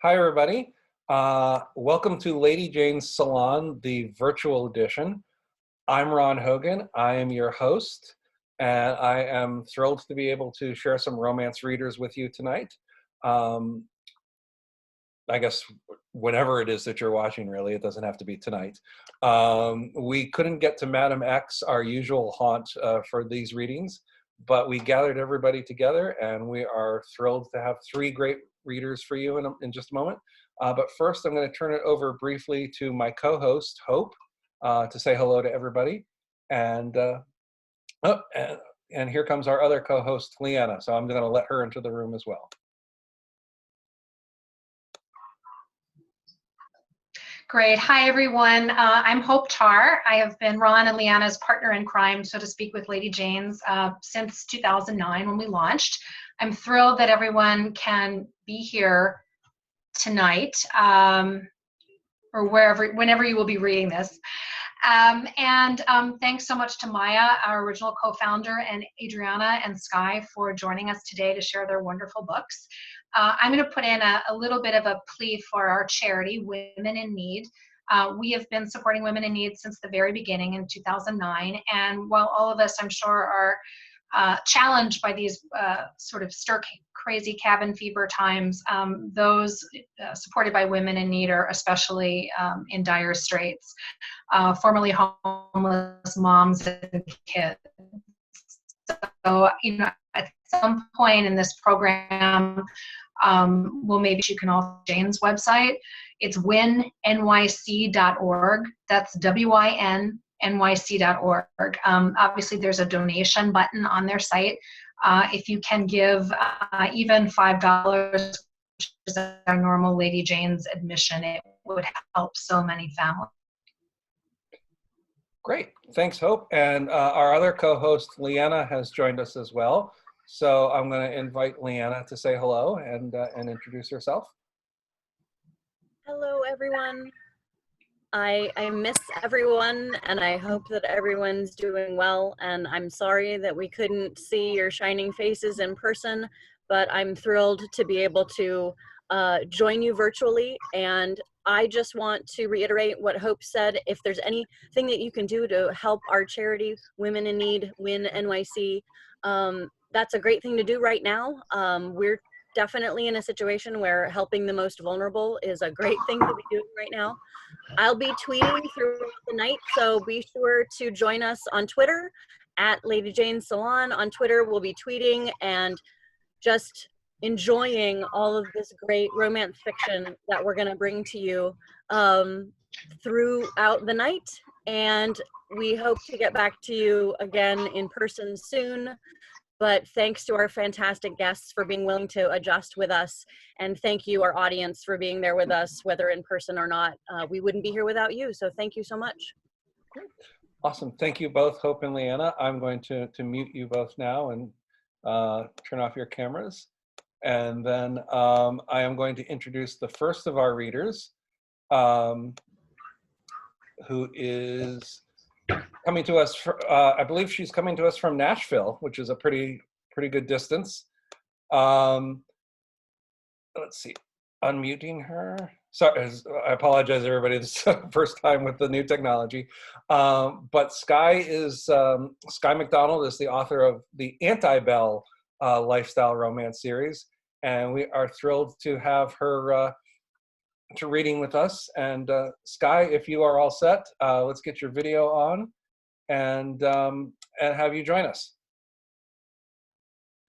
Hi, everybody. Welcome to Lady Jane's Salon, the virtual edition. I'm Ron Hogan. I am your host, and I am thrilled to be able to share some romance readers with you tonight. I guess whenever it is that you're watching, really, it doesn't have to be tonight. We couldn't get to Madam X, our usual haunt, for these readings, but we gathered everybody together, and we are thrilled to have three great readers for you in just a moment. But first, I'm going to turn it over briefly to my co-host, Hope, to say hello to everybody. And here comes our other co-host, Leanna. So I'm going to let her into the room as well. Great. Hi, everyone. I'm Hope Tarr. I have been Ron and Leanna's partner in crime, so to speak, with Lady Jane's since 2009 when we launched. I'm thrilled that everyone can be here tonight or whenever you will be reading this. Thanks so much to Maya, our original co-founder, and Adriana and Skye for joining us today to share their wonderful books. I'm going to put in a little bit of a plea for our charity, Women in Need. We have been supporting Women in Need since the very beginning in 2009, and while all of us, I'm sure, are challenged by these sort of crazy cabin fever times, those supported by Women in Need are especially in dire straits. Formerly homeless moms and kids. So, at some point in this program, you can also Jane's website. It's winnyc.org. That's WINNYC.org. Obviously, there's a donation button on their site. If you can give even $5, which is our normal Lady Jane's admission, it would help so many families. Great. Thanks, Hope. And our other co-host, Leanna, has joined us as well. So I'm going to invite Leanna to say hello and introduce herself. Hello, everyone. I miss everyone, and I hope that everyone's doing well. And I'm sorry that we couldn't see your shining faces in person, but I'm thrilled to be able to join you virtually. And I just want to reiterate what Hope said. If there's anything that you can do to help our charity, Women in Need, Win NYC, that's a great thing to do right now. We're definitely in a situation where helping the most vulnerable is a great thing to be doing right now. I'll be tweeting throughout the night, so be sure to join us on Twitter at Lady Jane's Salon. On Twitter, we'll be tweeting and just enjoying all of this great romance fiction that we're going to bring to you throughout the night. And we hope to get back to you again in person soon. But thanks to our fantastic guests for being willing to adjust with us. And thank you, our audience, for being there with us, whether in person or not. We wouldn't be here without you. So thank you so much. Awesome. Thank you both, Hope and Leanna. I'm going to mute you both now and turn off your cameras. And then I am going to introduce the first of our readers, who is coming to us, I believe she's coming to us from Nashville, which is a pretty good distance. Let's see, unmuting her. Sorry, I apologize, everybody. This is the first time with the new technology. But Skye McDonald is the author of the Anti-Belle lifestyle romance series, and we are thrilled to have her to reading with us. And Skye, if you are all set, let's get your video on and have you join us.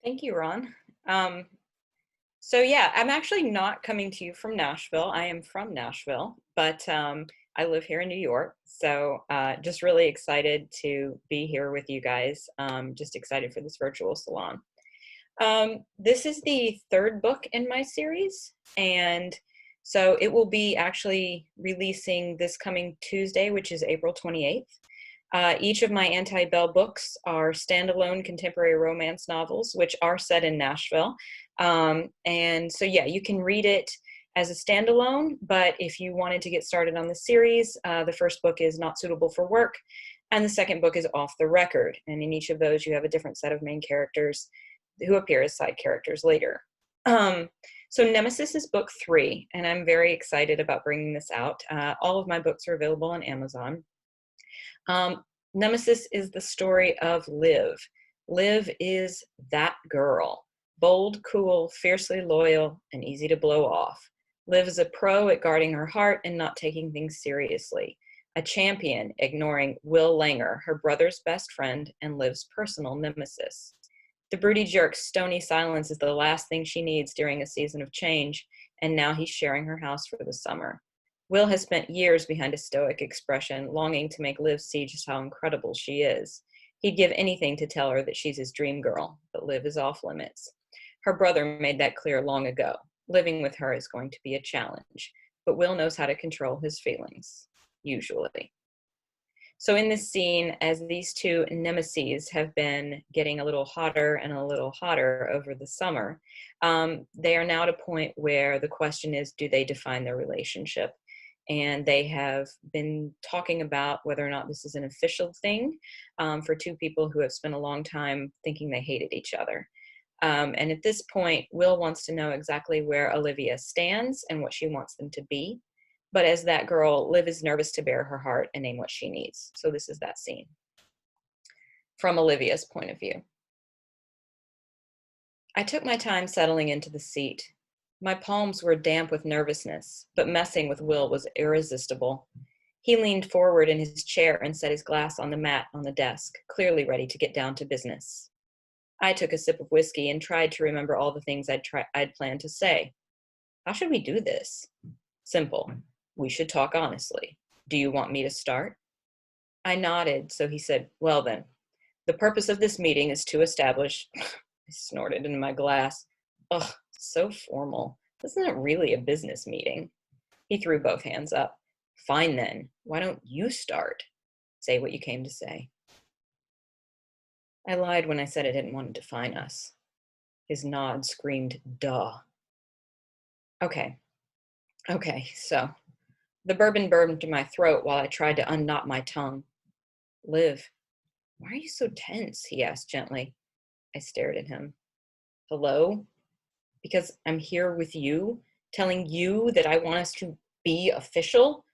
Thank you, Ron. So yeah, I'm actually not coming to you from Nashville. I am from Nashville, but I live here in New York. So just really excited to be here with you guys. Just excited for this virtual salon. This is the third book in my series, and so it will be actually releasing this coming Tuesday, which is April 28th. Each of my Anti-Belle books are standalone contemporary romance novels, which are set in Nashville. And so, yeah, you can read it as a standalone, but if you wanted to get started on the series, the first book is Not Suitable for Work, and the second book is Off the Record. And in each of those, you have a different set of main characters who appear as side characters later. So Nemesis is book 3, and I'm very excited about bringing this out. All of my books are available on Amazon. Nemesis is the story of Liv. Liv is that girl, bold, cool, fiercely loyal, and easy to blow off. Liv is a pro at guarding her heart and not taking things seriously. A champion ignoring Will Langer, her brother's best friend and Liv's personal nemesis. The broody jerk's stony silence is the last thing she needs during a season of change, and now he's sharing her house for the summer. Will has spent years behind a stoic expression, longing to make Liv see just how incredible she is. He'd give anything to tell her that she's his dream girl, but Liv is off limits. Her brother made that clear long ago. Living with her is going to be a challenge, but Will knows how to control his feelings, usually. So in this scene, as these two nemeses have been getting a little hotter and a little hotter over the summer, they are now at a point where the question is, do they define their relationship? And they have been talking about whether or not this is an official thing for two people who have spent a long time thinking they hated each other. And at this point, Will wants to know exactly where Olivia stands and what she wants them to be. But as that girl, Liv is nervous to bare her heart and name what she needs. So this is that scene from Olivia's point of view. I took my time settling into the seat. My palms were damp with nervousness, but messing with Will was irresistible. He leaned forward in his chair and set his glass on the mat on the desk, clearly ready to get down to business. I took a sip of whiskey and tried to remember all the things I'd planned to say. How should we do this? Simple. We should talk honestly. Do you want me to start? I nodded, so he said, well then, the purpose of this meeting is to establish, I snorted into my glass. Ugh, so formal. This isn't really a business meeting. He threw both hands up. Fine then, why don't you start? Say what you came to say. I lied when I said I didn't want to define us. His nod screamed, duh. Okay, so the bourbon burned to my throat while I tried to unknot my tongue. Liv, why are you so tense? He asked gently. I stared at him. Hello? Because I'm here with you, telling you that I want us to be official?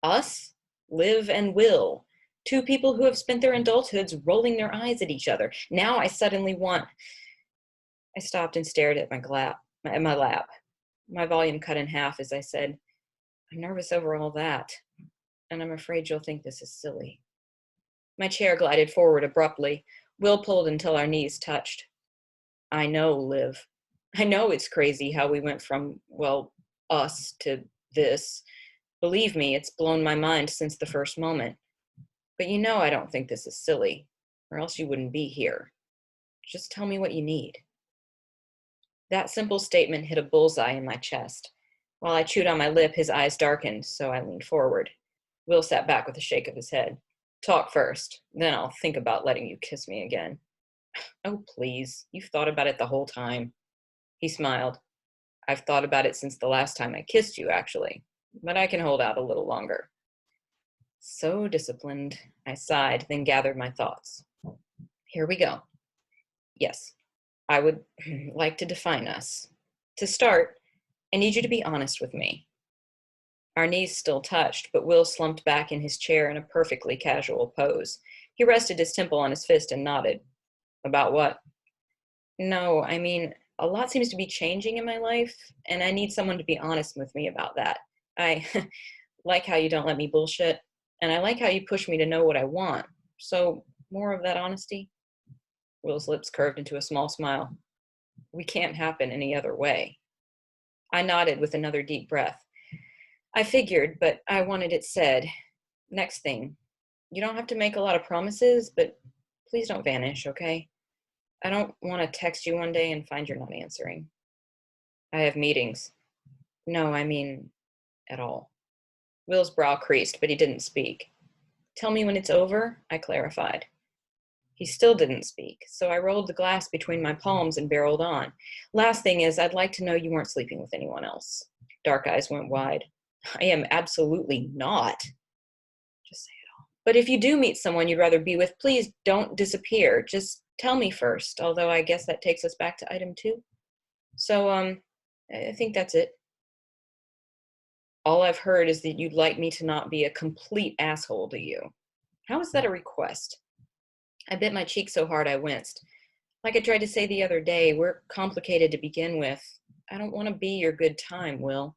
Us? Liv and Will. Two people who have spent their adulthoods rolling their eyes at each other. Now I suddenly want... I stopped and stared at my lap. My volume cut in half as I said, I'm nervous over all that, and I'm afraid you'll think this is silly. My chair glided forward abruptly. Will pulled until our knees touched. I know, Liv. I know it's crazy how we went from, well, us to this. Believe me, it's blown my mind since the first moment. But you know I don't think this is silly, or else you wouldn't be here. Just tell me what you need. That simple statement hit a bullseye in my chest. While I chewed on my lip, his eyes darkened, so I leaned forward. Will sat back with a shake of his head. Talk first, then I'll think about letting you kiss me again. Oh, please, you've thought about it the whole time. He smiled. I've thought about it since the last time I kissed you, actually, but I can hold out a little longer. So disciplined, I sighed, then gathered my thoughts. Here we go. Yes, I would like to define us. To start, I need you to be honest with me. Our knees still touched, but Will slumped back in his chair in a perfectly casual pose. He rested his temple on his fist and nodded. About what? No, I mean, a lot seems to be changing in my life, and I need someone to be honest with me about that. I like how you don't let me bullshit, and I like how you push me to know what I want. So, more of that honesty? Will's lips curved into a small smile. We can't happen any other way. I nodded with another deep breath. I figured, but I wanted it said. Next thing, you don't have to make a lot of promises, but please don't vanish, okay? I don't want to text you one day and find you're not answering. I have meetings. No, I mean, at all. Will's brow creased, but he didn't speak. Tell me when it's over, I clarified. He still didn't speak, so I rolled the glass between my palms and barreled on. Last thing is, I'd like to know you weren't sleeping with anyone else. Dark eyes went wide. I am absolutely not. Just say it all. But if you do meet someone you'd rather be with, please don't disappear. Just tell me first, although I guess that takes us back to item 2. So, I think that's it. All I've heard is that you'd like me to not be a complete asshole to you. How is that a request? I bit my cheek so hard I winced. Like I tried to say the other day, we're complicated to begin with. I don't want to be your good time, Will.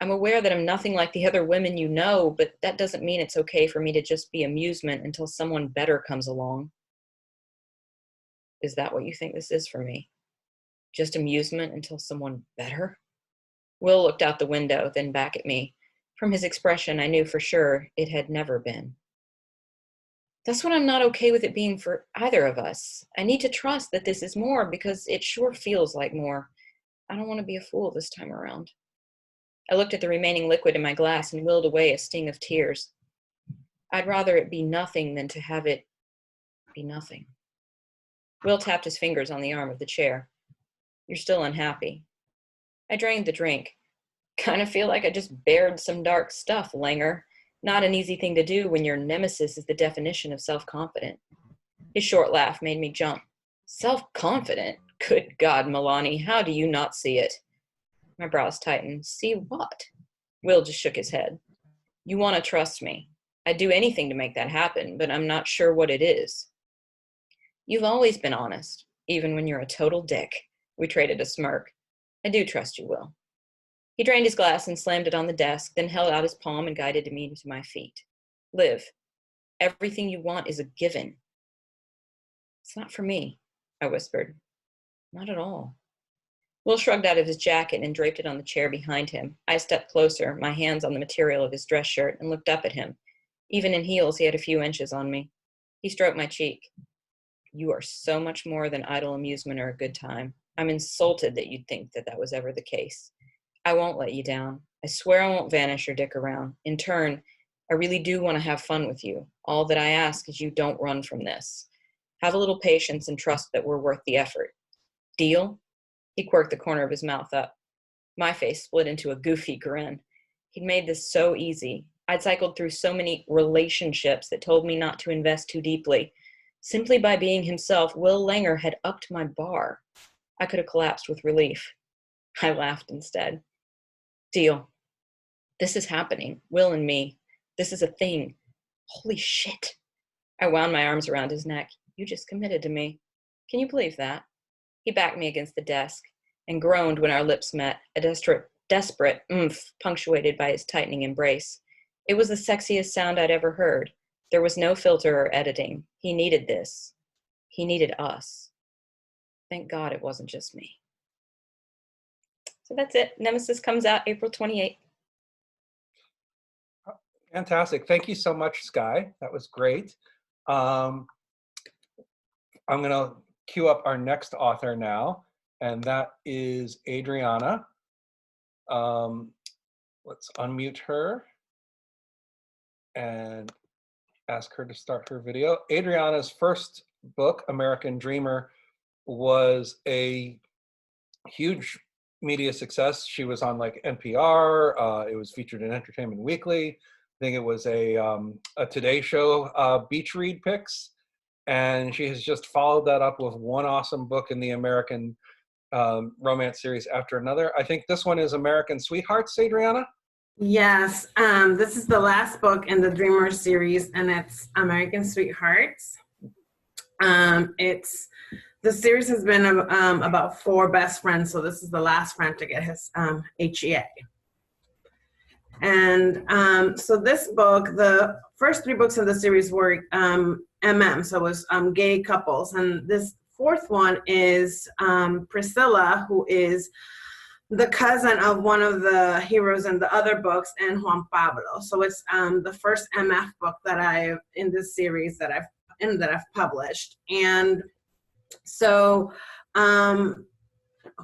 I'm aware that I'm nothing like the other women you know, but that doesn't mean it's okay for me to just be amusement until someone better comes along. Is that what you think this is for me? Just amusement until someone better? Will looked out the window, then back at me. From his expression, I knew for sure it had never been. That's what I'm not okay with it being for either of us. I need to trust that this is more because it sure feels like more. I don't want to be a fool this time around. I looked at the remaining liquid in my glass and willed away a sting of tears. I'd rather it be nothing than to have it be nothing. Will tapped his fingers on the arm of the chair. You're still unhappy. I drained the drink. Kind of feel like I just bared some dark stuff, Langer. Not an easy thing to do when your nemesis is the definition of self-confident. His short laugh made me jump. Self-confident? Good God, Milani, how do you not see it? My brows tightened. See what? Will just shook his head. You want to trust me. I'd do anything to make that happen, but I'm not sure what it is. You've always been honest, even when you're a total dick. We traded a smirk. I do trust you, Will. He drained his glass and slammed it on the desk, then held out his palm and guided me to my feet. Liv, everything you want is a given. It's not for me, I whispered. Not at all. Will shrugged out of his jacket and draped it on the chair behind him. I stepped closer, my hands on the material of his dress shirt, and looked up at him. Even in heels, he had a few inches on me. He stroked my cheek. You are so much more than idle amusement or a good time. I'm insulted that you'd think that was ever the case. I won't let you down. I swear I won't vanish or dick around. In turn, I really do want to have fun with you. All that I ask is you don't run from this. Have a little patience and trust that we're worth the effort. Deal? He quirked the corner of his mouth up. My face split into a goofy grin. He'd made this so easy. I'd cycled through so many relationships that told me not to invest too deeply. Simply by being himself, Will Langer had upped my bar. I could have collapsed with relief. I laughed instead. Deal. This is happening. Will and me. This is a thing. Holy shit. I wound my arms around his neck. You just committed to me. Can you believe that? He backed me against the desk and groaned when our lips met, a desperate oomph punctuated by his tightening embrace. It was the sexiest sound I'd ever heard. There was no filter or editing. He needed this. He needed us. Thank God it wasn't just me. So that's it. Nemesis comes out April 28th. Fantastic. Thank you so much, Skye. That was great. I'm going to queue up our next author now, and that is Adriana. Let's unmute her and ask her to start her video. Adriana's first book, American Dreamer, was a huge media success. She was on like NPR. It was featured in Entertainment Weekly. I think it was a Today Show beach read picks. And she has just followed that up with one awesome book in the American romance series after another. I think this one is American Sweethearts, Adriana? Yes, this is the last book in the Dreamer series, and it's American Sweethearts. The series has been about 4 best friends, so this is the last friend to get his HEA. And so this book, the first 3 books in the series were so it was gay couples, and this 4th one is Priscilla, who is the cousin of one of the heroes in the other books, and Juan Pablo. So it's the first MF book that in this series that I've published. And so Juan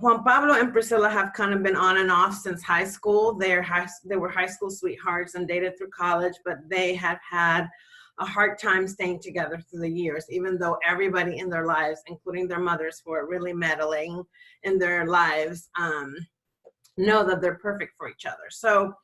Pablo and Priscilla have kind of been on and off since high school. They were high school sweethearts and dated through college, but they have had a hard time staying together through the years, even though everybody in their lives, including their mothers who are really meddling in their lives, know that they're perfect for each other. So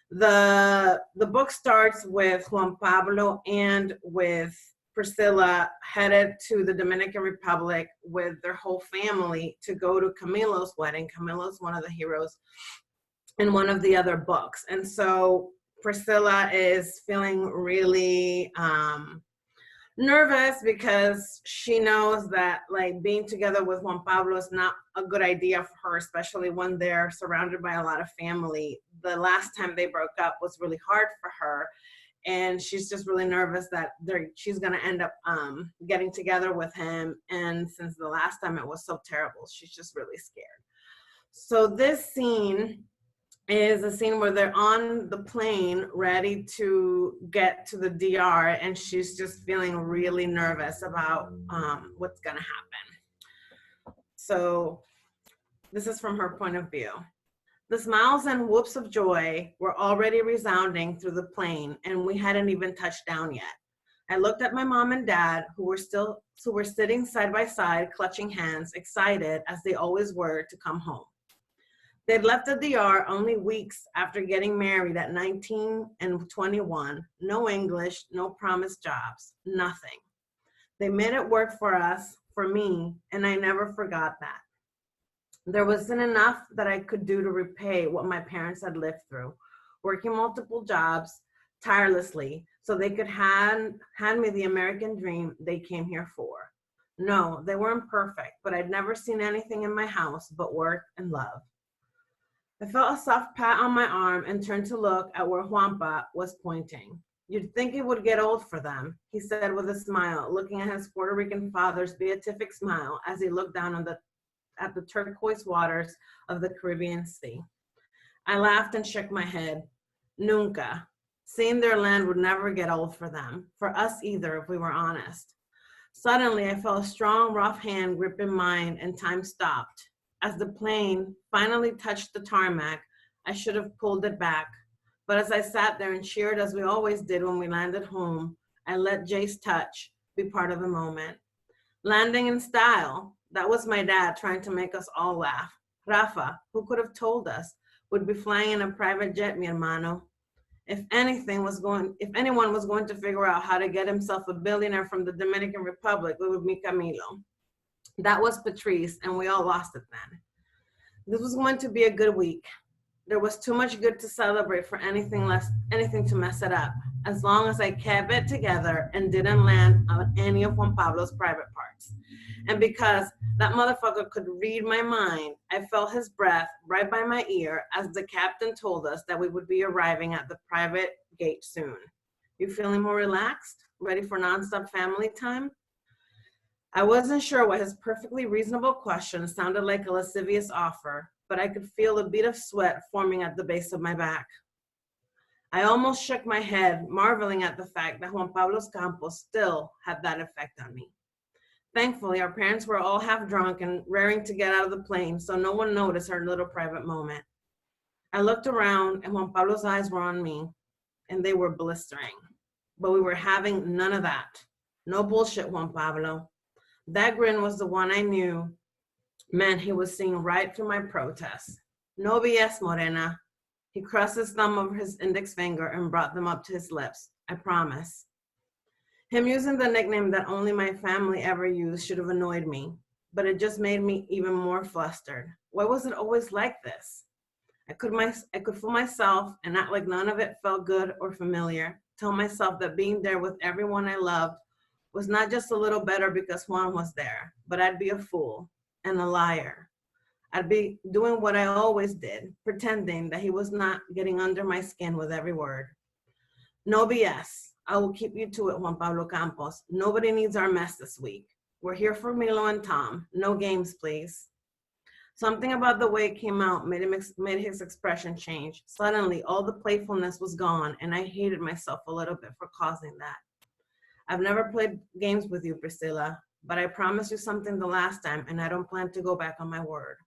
the book starts with Juan Pablo and with Priscilla headed to the Dominican Republic with their whole family to go to Camilo's wedding. Camilo's one of the heroes in one of the other books. And so Priscilla is feeling really nervous because she knows that like being together with Juan Pablo is not a good idea for her, especially when they're surrounded by a lot of family. The last time they broke up was really hard for her, and she's just really nervous that she's going to end up getting together with him. And since the last time it was so terrible, she's just really scared. So this scene is a scene where they're on the plane ready to get to the DR, and she's just feeling really nervous about what's gonna happen. So this is from her point of view. The smiles and whoops of joy were already resounding through the plane, and we hadn't even touched down yet. I looked at my mom and dad, who were sitting side by side, clutching hands, excited as they always were to come home. They'd left the DR only weeks after getting married at 19 and 21. No English, no promised jobs, nothing. They made it work for us, for me, and I never forgot that. There wasn't enough that I could do to repay what my parents had lived through, working multiple jobs tirelessly so they could hand me the American dream they came here for. No, they weren't perfect, but I'd never seen anything in my house but work and love. I felt a soft pat on my arm and turned to look at where Juanpa was pointing. You'd think it would get old for them, he said with a smile, looking at his Puerto Rican father's beatific smile as he looked down at the turquoise waters of the Caribbean Sea. I laughed and shook my head. Nunca. Seeing their land would never get old for them, for us either, if we were honest. Suddenly, I felt a strong, rough hand gripping mine, and time stopped. As the plane finally touched the tarmac, I should have pulled it back. But as I sat there and cheered as we always did when we landed home, I let Jay's touch be part of the moment. Landing in style, that was my dad trying to make us all laugh. Rafa, who could have told us, would be flying in a private jet, mi hermano. If anyone was going to figure out how to get himself a billionaire from the Dominican Republic, it would be Camilo. That was Patrice, and we all lost it then. This was going to be a good week. There was too much good to celebrate for anything to mess it up, as long as I kept it together and didn't land on any of Juan Pablo's private parts. And because that motherfucker could read my mind, I felt his breath right by my ear as the captain told us that we would be arriving at the private gate soon. You feeling more relaxed? Ready for nonstop family time? I wasn't sure what his perfectly reasonable question sounded like a lascivious offer, but I could feel a bead of sweat forming at the base of my back. I almost shook my head, marveling at the fact that Juan Pablo's Campos still had that effect on me. Thankfully, our parents were all half drunk and raring to get out of the plane, so no one noticed our little private moment. I looked around, and Juan Pablo's eyes were on me, and they were blistering. But we were having none of that. No bullshit, Juan Pablo. That grin was the one I knew meant he was seeing right through my protest. No BS, Morena. He crossed his thumb over his index finger and brought them up to his lips. I promise. Him using the nickname that only my family ever used should have annoyed me, but it just made me even more flustered. Why was it always like this? I could fool myself and act like none of it felt good or familiar. Tell myself that being there with everyone I loved was not just a little better because Juan was there, but I'd be a fool and a liar. I'd be doing what I always did, pretending that he was not getting under my skin with every word. No BS. I will keep you to it, Juan Pablo Campos. Nobody needs our mess this week. We're here for Milo and Tom. No games, please. Something about the way it came out made his expression change. Suddenly, all the playfulness was gone, and I hated myself a little bit for causing that. I've never played games with you, Priscilla, but I promised you something the last time, and I don't plan to go back on my word.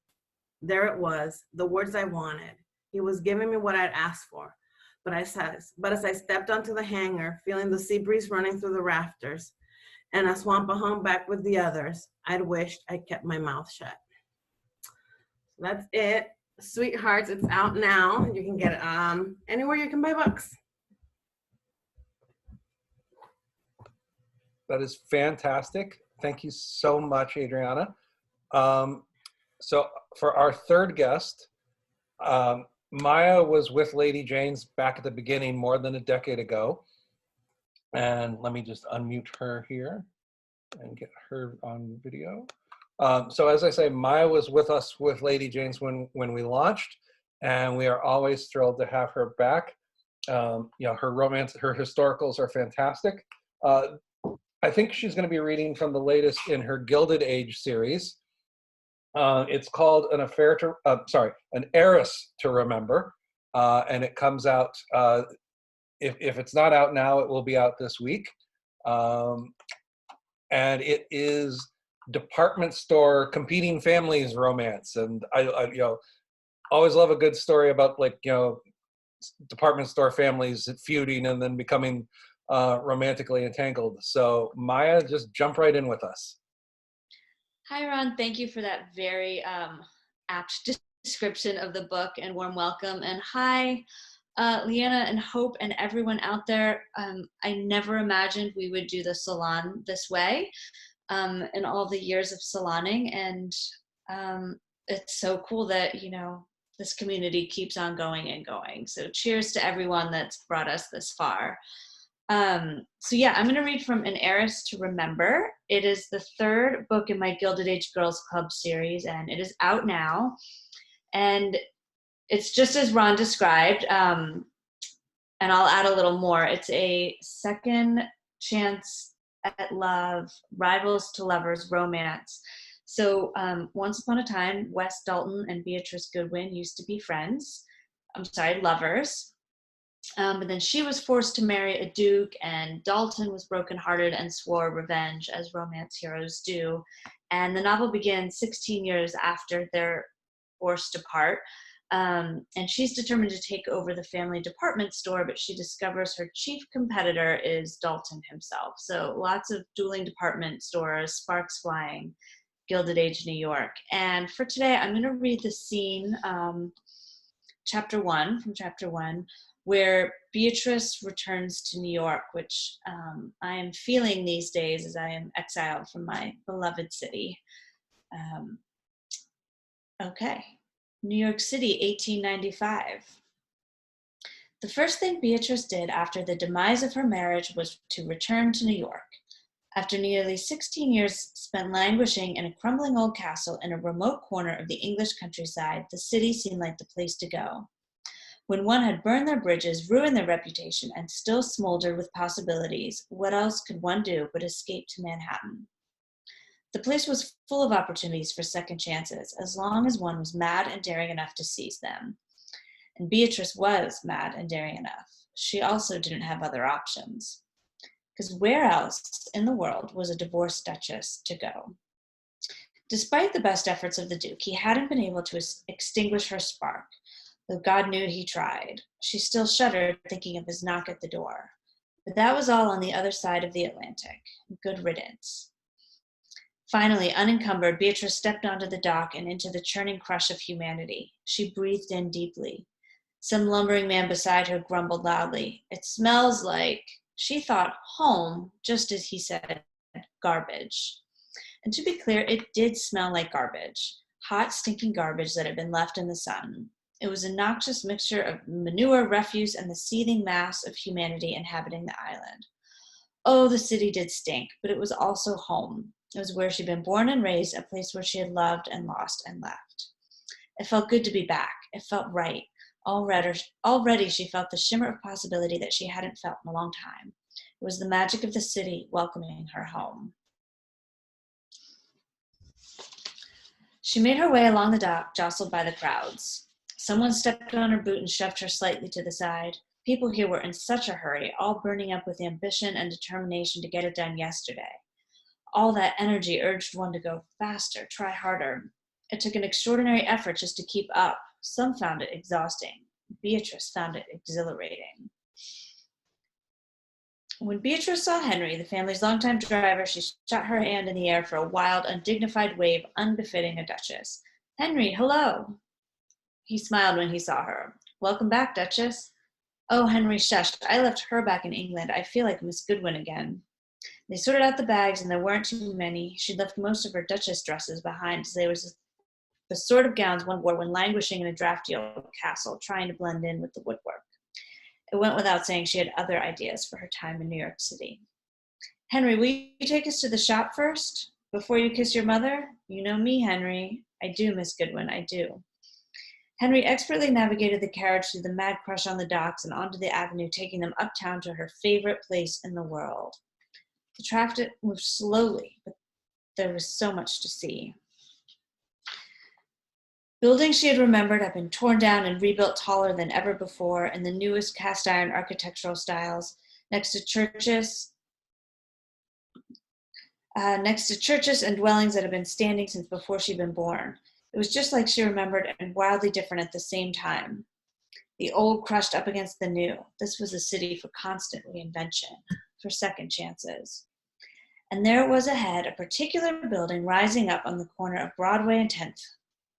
There it was, the words I wanted. He was giving me what I'd asked for, but as I stepped onto the hangar, feeling the sea breeze running through the rafters, and as Wampa hung back with the others, I'd wished I'd kept my mouth shut. So that's it. Sweethearts, it's out now. You can get it anywhere you can buy books. That is fantastic. Thank you so much, Adriana. So for our third guest, Maya was with Lady Jane's back at the beginning more than a decade ago. And let me just unmute her here and get her on video. So as I say, Maya was with us with Lady Jane's when we launched, and we are always thrilled to have her back. You know, her romance, her historicals are fantastic. I think she's going to be reading from the latest in her Gilded Age series. It's called An Heiress to Remember, and it comes out. If it's not out now, it will be out this week. And it is department store competing families romance, and I you know, always love a good story about, like, you know, department store families feuding and then becoming romantically entangled. So Maya, just jump right in with us. Hi, Ron. Thank you for that very apt description of the book and warm welcome. And hi, Leanna and Hope and everyone out there. I never imagined we would do the Salon this way in all the years of saloning. And it's so cool that, you know, this community keeps on going and going. So cheers to everyone that's brought us this far. So yeah, I'm going to read from An Heiress to Remember. It is the third book in my Gilded Age Girls Club series, and it is out now. And it's just as Ron described, and I'll add a little more. It's a second chance at love, rivals to lovers romance. So once upon a time, Wes Dalton and Beatrice Goodwin used to be lovers. But then she was forced to marry a duke, and Dalton was brokenhearted and swore revenge, as romance heroes do. And the novel begins 16 years after they're forced to part. And she's determined to take over the family department store, but she discovers her chief competitor is Dalton himself. So lots of dueling department stores, sparks flying, Gilded Age New York. And for today, I'm going to read the scene, chapter one, where Beatrice returns to New York, which I am feeling these days as I am exiled from my beloved city. Okay, New York City, 1895. The first thing Beatrice did after the demise of her marriage was to return to New York. After nearly 16 years spent languishing in a crumbling old castle in a remote corner of the English countryside, the city seemed like the place to go. When one had burned their bridges, ruined their reputation, and still smoldered with possibilities, what else could one do but escape to Manhattan? The place was full of opportunities for second chances, as long as one was mad and daring enough to seize them. And Beatrice was mad and daring enough. She also didn't have other options. Because where else in the world was a divorced duchess to go? Despite the best efforts of the Duke, he hadn't been able to extinguish her spark. Though God knew he tried. She still shuddered thinking of his knock at the door. But that was all on the other side of the Atlantic. Good riddance. Finally, unencumbered, Beatrice stepped onto the dock and into the churning crush of humanity. She breathed in deeply. Some lumbering man beside her grumbled loudly. It smells like, she thought, home, just as he said, garbage. And to be clear, it did smell like garbage. Hot, stinking garbage that had been left in the sun. It was a noxious mixture of manure, refuse, and the seething mass of humanity inhabiting the island. Oh, the city did stink, but it was also home. It was where she'd been born and raised, a place where she had loved and lost and left. It felt good to be back. It felt right. Already she felt the shimmer of possibility that she hadn't felt in a long time. It was the magic of the city welcoming her home. She made her way along the dock, jostled by the crowds. Someone stepped on her boot and shoved her slightly to the side. People here were in such a hurry, all burning up with ambition and determination to get it done yesterday. All that energy urged one to go faster, try harder. It took an extraordinary effort just to keep up. Some found it exhausting. Beatrice found it exhilarating. When Beatrice saw Henry, the family's longtime driver, she shot her hand in the air for a wild, undignified wave unbefitting a duchess. "Henry, hello." He smiled when he saw her. "Welcome back, Duchess." "Oh, Henry, shush. I left her back in England. I feel like Miss Goodwin again." They sorted out the bags, and there weren't too many. She'd left most of her Duchess dresses behind, as they was the sort of gowns one wore when languishing in a drafty old castle, trying to blend in with the woodwork. It went without saying she had other ideas for her time in New York City. Henry, will you take us to the shop first, before you kiss your mother? You know me, Henry. I do, Miss Goodwin, I do. Henry expertly navigated the carriage through the mad crush on the docks and onto the avenue, taking them uptown to her favorite place in the world. The traffic moved slowly, but there was so much to see. Buildings she had remembered had been torn down and rebuilt taller than ever before in the newest cast iron architectural styles, next to churches and dwellings that had been standing since before she'd been born. It was just like she remembered and wildly different at the same time. The old crushed up against the new. This was a city for constant reinvention, for second chances. And there was ahead a particular building rising up on the corner of Broadway and 10th.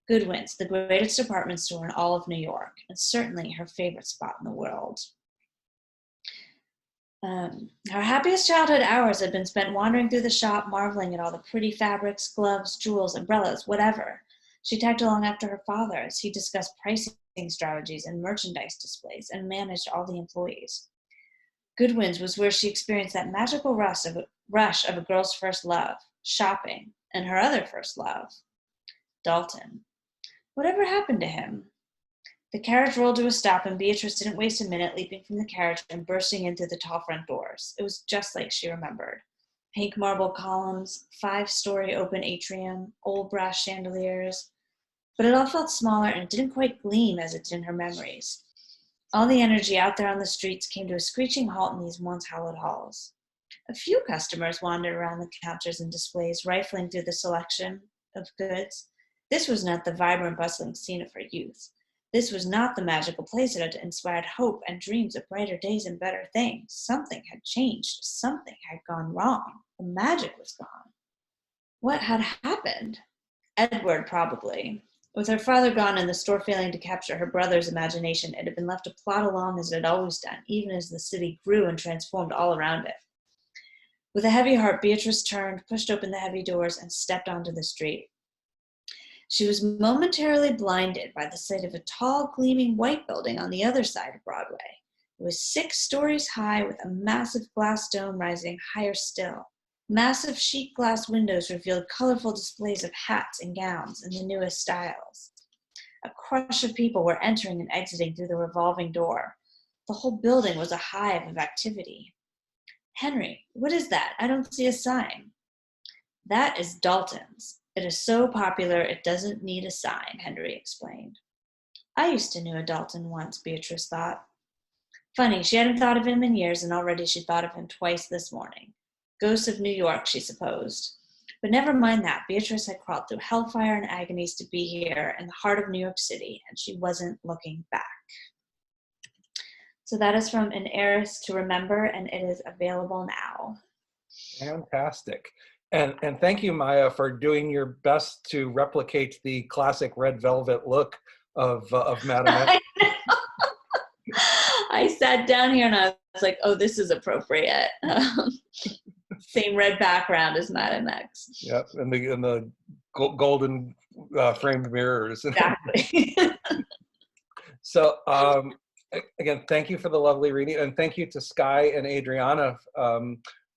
Goodwin's, the greatest department store in all of New York, and certainly her favorite spot in the world. Her happiest childhood hours had been spent wandering through the shop, marveling at all the pretty fabrics, gloves, jewels, umbrellas, whatever. She tagged along after her father as he discussed pricing strategies and merchandise displays and managed all the employees. Goodwin's was where she experienced that magical rush of a girl's first love, shopping, and her other first love, Dalton. Whatever happened to him? The carriage rolled to a stop, and Beatrice didn't waste a minute leaping from the carriage and bursting in through the tall front doors. It was just like she remembered. Pink marble columns, 5-story open atrium, old brass chandeliers. But it all felt smaller, and it didn't quite gleam as it did in her memories. All the energy out there on the streets came to a screeching halt in these once hallowed halls. A few customers wandered around the counters and displays, rifling through the selection of goods. This was not the vibrant, bustling scene of her youth. This was not the magical place that had inspired hope and dreams of brighter days and better things. Something had changed. Something had gone wrong. The magic was gone. What had happened? Edward, probably. With her father gone and the store failing to capture her brother's imagination, it had been left to plod along as it had always done, even as the city grew and transformed all around it. With a heavy heart, Beatrice turned, pushed open the heavy doors, and stepped onto the street. She was momentarily blinded by the sight of a tall, gleaming white building on the other side of Broadway. It was 6 stories high with a massive glass dome rising higher still. Massive sheet glass windows revealed colorful displays of hats and gowns in the newest styles. A crush of people were entering and exiting through the revolving door. The whole building was a hive of activity. Henry, what is that? I don't see a sign. That is Dalton's. It is so popular it doesn't need a sign, Henry explained. I used to know a Dalton once, Beatrice thought. Funny, she hadn't thought of him in years, and already she'd thought of him twice this morning. Ghosts of New York, she supposed. But never mind that. Beatrice had crawled through hellfire and agonies to be here in the heart of New York City, and she wasn't looking back. So that is from An Heiress to Remember, and it is available now. Fantastic. And thank you, Maya, for doing your best to replicate the classic red velvet look of Madame X. I sat down here and I was like, oh, this is appropriate. Same red background as Madame X. Yep, and the golden framed mirrors. Exactly. So again, thank you for the lovely reading, and thank you to Skye and Adriana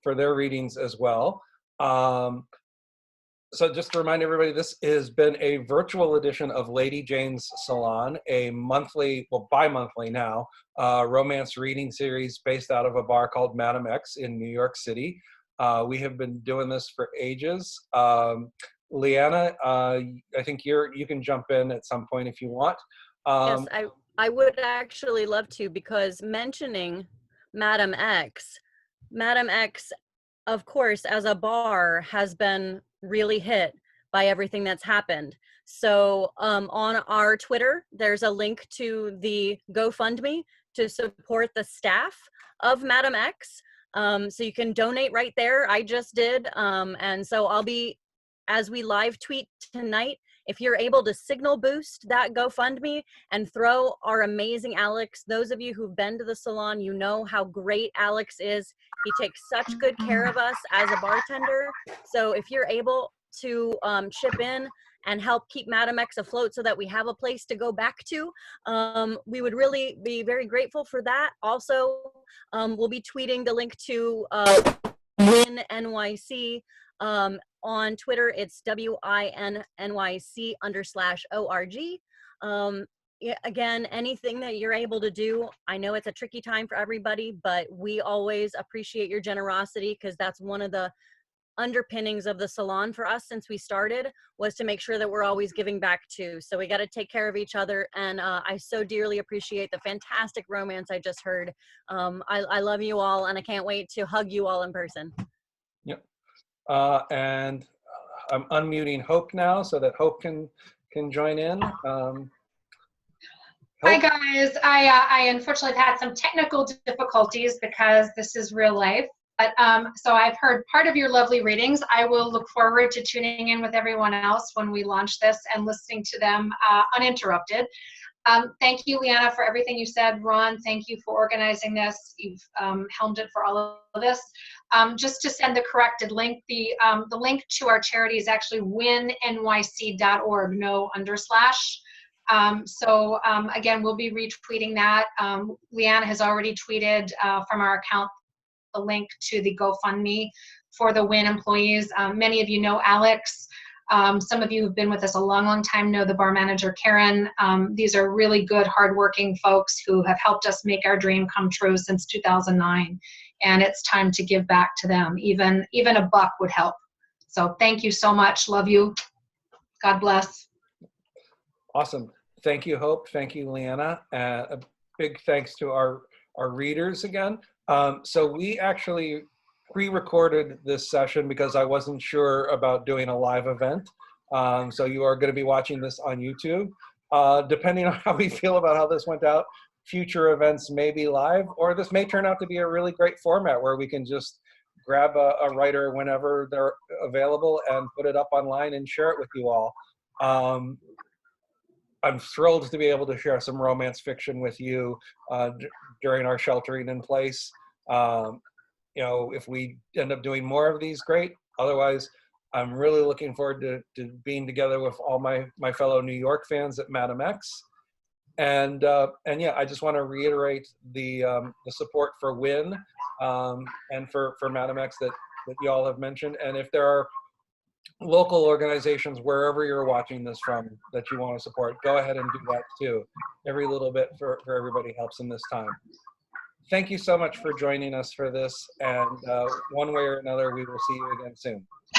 for their readings as well. So just to remind everybody, this has been a virtual edition of Lady Jane's Salon, a monthly, well, bi-monthly now, romance reading series based out of a bar called Madame X in New York City. We have been doing this for ages. Leanna, I think you can jump in at some point if you want. Yes, I would actually love to, because mentioning Madame X, of course, as a bar, has been really hit by everything that's happened. So on our Twitter, there's a link to the GoFundMe to support the staff of Madame X. So you can donate right there. I just did. And so I'll be, as we live tweet tonight, if you're able to signal boost that GoFundMe and throw our amazing Alex, those of you who've been to the salon, you know how great Alex is. He takes such good care of us as a bartender. So if you're able to chip in and help keep Madam X afloat so that we have a place to go back to, we would really be very grateful for that. Also, we'll be tweeting the link to Win NYC. On Twitter, it's WINNYC_org. Yeah, again, anything that you're able to do. I know it's a tricky time for everybody, but we always appreciate your generosity, because that's one of the underpinnings of the salon for us since we started, was to make sure that we're always giving back too. So we got to take care of each other. And I so dearly appreciate the fantastic romance I just heard. I love you all, and I can't wait to hug you all in person. Yep. And I'm unmuting Hope now so that Hope can join in. Hi Hope? guys, I unfortunately have had some technical difficulties because this is real life. But so I've heard part of your lovely readings. I will look forward to tuning in with everyone else when we launch this and listening to them uninterrupted. Thank you, Leanna, for everything you said. Ron, thank you for organizing this. You've helmed it for all of this. Just to send the corrected link, the link to our charity is actually winnyc.org, no underslash. So again, we'll be retweeting that. Leanna has already tweeted from our account the link to the GoFundMe for the WIN employees. Many of you know Alex. Some of you who've been with us a long, long time know the bar manager, Karen. These are really good, hardworking folks who have helped us make our dream come true since 2009. And it's time to give back to them. Even a buck would help. So thank you so much. Love you. God bless. Awesome. Thank you, Hope. Thank you, Leanna. A big thanks to our readers again. So we actually pre-recorded this session because I wasn't sure about doing a live event. So you are going to be watching this on YouTube. Depending on how we feel about how this went out, future events may be live, or this may turn out to be a really great format where we can just grab a writer whenever they're available and put it up online and share it with you all. I'm thrilled to be able to share some romance fiction with you during our sheltering in place. You know, if we end up doing more of these, great. Otherwise, I'm really looking forward to being together with all my fellow New York fans at Madam X. And yeah, I just want to reiterate the support for WIN and for Madam X that you all have mentioned. And if there are local organizations wherever you're watching this from that you want to support, go ahead and do that too. Every little bit for everybody helps in this time. Thank you so much for joining us for this, and one way or another, we will see you again soon.